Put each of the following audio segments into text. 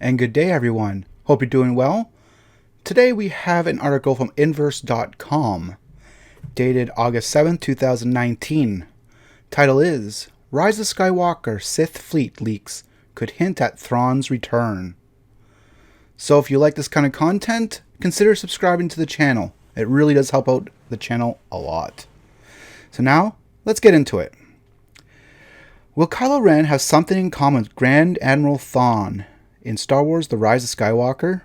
and good day everyone. Hope you're doing well. Today we have an article from Inverse.com dated August 7, 2019. Title is, Rise of Skywalker Sith Fleet Leaks Could Hint at Thrawn's Return. So if you like this kind of content, consider subscribing to the channel. It really does help out the channel a lot. So now, let's get into it. Will Kylo Ren have something in common with Grand Admiral Thrawn in Star Wars The Rise of Skywalker?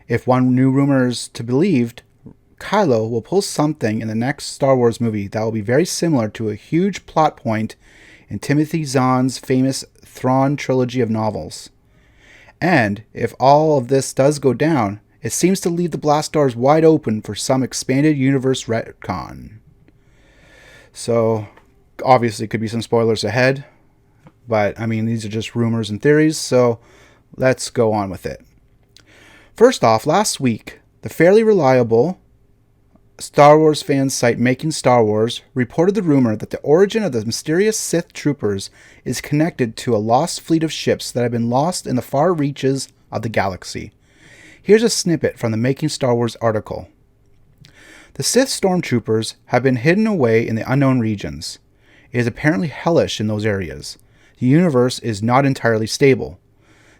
If one new rumor is to be believed, Kylo will pull something in the next Star Wars movie that will be very similar to a huge plot point in Timothy Zahn's famous Thrawn trilogy of novels. And if all of this does go down, it seems to leave the blast doors wide open for some expanded universe retcon. So, obviously could be some spoilers ahead, but I mean these are just rumors and theories, so let's go on with it. First off, last week, the fairly reliable Star Wars fan site Making Star Wars reported the rumor that the origin of the mysterious Sith troopers is connected to a lost fleet of ships that have been lost in the far reaches of the galaxy. Here's a snippet from the Making Star Wars article. The Sith stormtroopers have been hidden away in the unknown regions. It is apparently hellish in those areas. The universe is not entirely stable.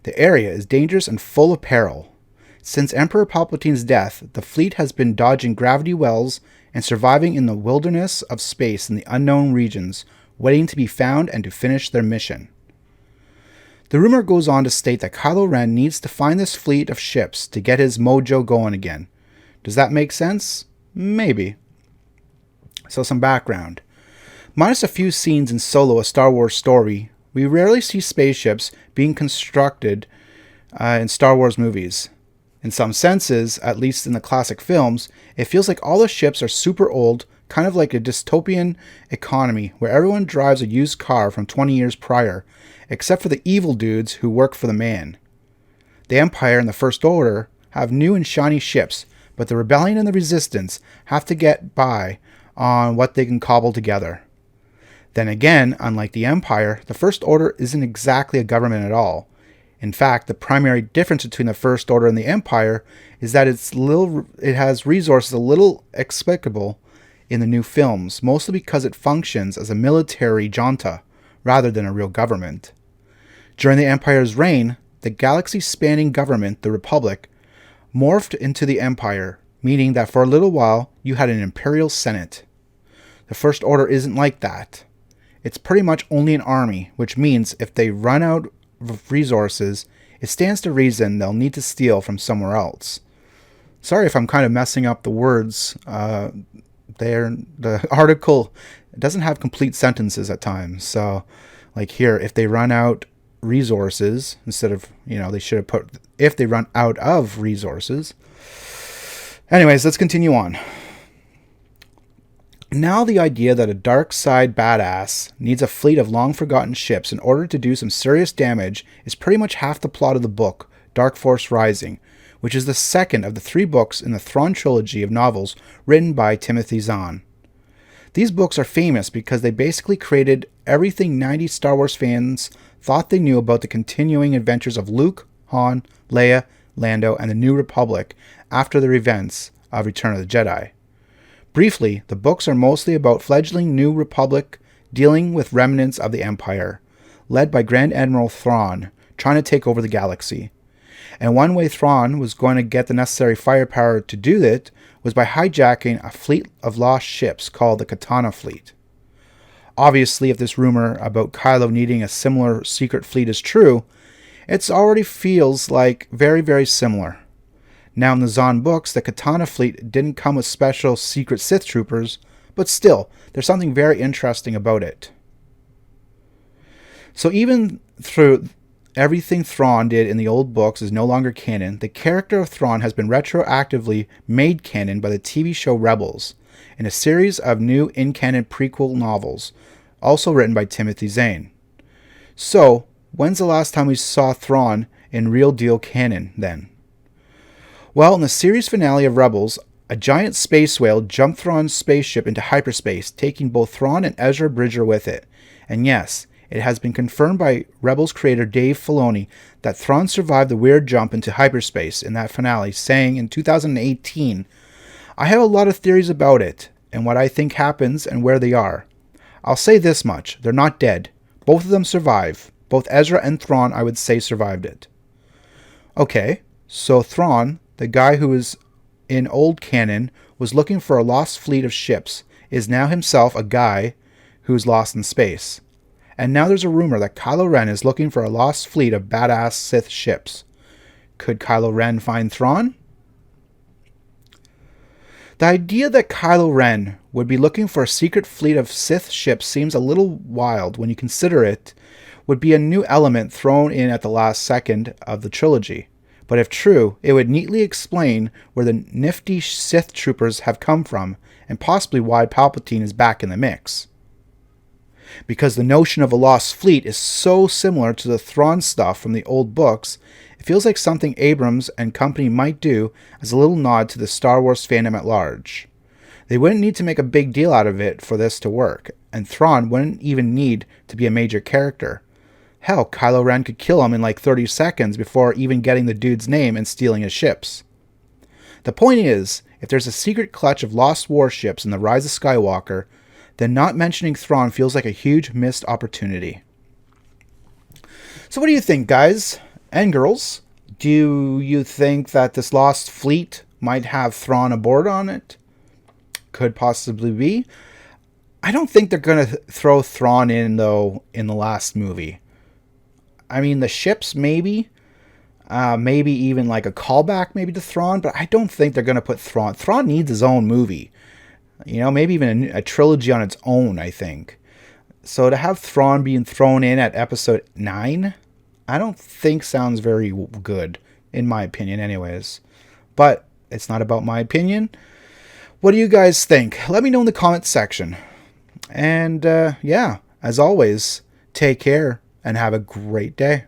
The area is dangerous and full of peril. Since Emperor Palpatine's death, the fleet has been dodging gravity wells and surviving in the wilderness of space in the unknown regions, waiting to be found and to finish their mission. The rumor goes on to state that Kylo Ren needs to find this fleet of ships to get his mojo going again. Does that make sense? Maybe. So some background. Minus a few scenes in Solo, a Star Wars story, we rarely see spaceships being constructed in Star Wars movies. In some senses, at least in the classic films, it feels like all the ships are super old, kind of like a dystopian economy where everyone drives a used car from 20 years prior, except for the evil dudes who work for the man. The Empire and the First Order have new and shiny ships, but the Rebellion and the Resistance have to get by on what they can cobble together. Then again, unlike the Empire, the First Order isn't exactly a government at all. In fact, the primary difference between the First Order and the Empire is that it has resources a little explicable in the new films, mostly because it functions as a military junta rather than a real government. During the Empire's reign, the galaxy-spanning government, the Republic, morphed into the Empire, meaning that for a little while you had an Imperial Senate. The First Order isn't like that. It's pretty much only an army, which means if they run out of resources, it stands to reason they'll need to steal from somewhere else. Sorry if I'm kind of messing up the words. The article doesn't have complete sentences at times. So, like here, if they run out resources, instead of, they should have put, if they run out of resources. Anyways, let's continue on. Now the idea that a dark side badass needs a fleet of long-forgotten ships in order to do some serious damage is pretty much half the plot of the book, Dark Force Rising, which is the second of the 3 books in the Thrawn trilogy of novels written by Timothy Zahn. These books are famous because they basically created everything 90s Star Wars fans thought they knew about the continuing adventures of Luke, Han, Leia, Lando, and the New Republic after the events of Return of the Jedi. Briefly, the books are mostly about fledgling New Republic dealing with remnants of the Empire, led by Grand Admiral Thrawn, trying to take over the galaxy. And one way Thrawn was going to get the necessary firepower to do it was by hijacking a fleet of lost ships called the Katana Fleet. Obviously, if this rumor about Kylo needing a similar secret fleet is true, it already feels like very, very similar. Now in the Zahn books, the Katana fleet didn't come with special secret Sith troopers, but still, there's something very interesting about it. So even through everything Thrawn did in the old books is no longer canon, the character of Thrawn has been retroactively made canon by the TV show Rebels, in a series of new in-canon prequel novels, also written by Timothy Zahn. So, when's the last time we saw Thrawn in real deal canon then? Well, in the series finale of Rebels, a giant space whale jumped Thrawn's spaceship into hyperspace, taking both Thrawn and Ezra Bridger with it. And yes, It has been confirmed by Rebels creator Dave Filoni that Thrawn survived the weird jump into hyperspace in that finale, saying in 2018, "I have a lot of theories about it, and what I think happens and where they are. I'll say this much, they're not dead. Both of them survive. Both Ezra and Thrawn, I would say, survived it." Okay, so Thrawn, the guy who is in old canon, was looking for a lost fleet of ships, is now himself a guy who's lost in space. And now there's a rumor that Kylo Ren is looking for a lost fleet of badass Sith ships. Could Kylo Ren find Thrawn? The idea that Kylo Ren would be looking for a secret fleet of Sith ships seems a little wild when you consider it would be a new element thrown in at the last second of the trilogy. But if true, it would neatly explain where the nifty Sith troopers have come from, and possibly why Palpatine is back in the mix. Because the notion of a lost fleet is so similar to the Thrawn stuff from the old books, it feels like something Abrams and company might do as a little nod to the Star Wars fandom at large. They wouldn't need to make a big deal out of it for this to work, and Thrawn wouldn't even need to be a major character. Hell, Kylo Ren could kill him in like 30 seconds before even getting the dude's name and stealing his ships. The point is, if there's a secret clutch of lost warships in The Rise of Skywalker, then not mentioning Thrawn feels like a huge missed opportunity. So what do you think, guys and girls? Do you think that this lost fleet might have Thrawn aboard on it? Could possibly be. I don't think they're going to throw Thrawn in, though, in the last movie. I mean, the ships, maybe. Maybe even like a callback maybe to Thrawn, but I don't think they're going to put Thrawn. Thrawn needs his own movie. You know, maybe even a trilogy on its own, I think. So to have Thrawn being thrown in at episode 9, I don't think sounds very good, in my opinion anyways. But it's not about my opinion. What do you guys think? Let me know in the comments section. And yeah, as always, take care and have a great day.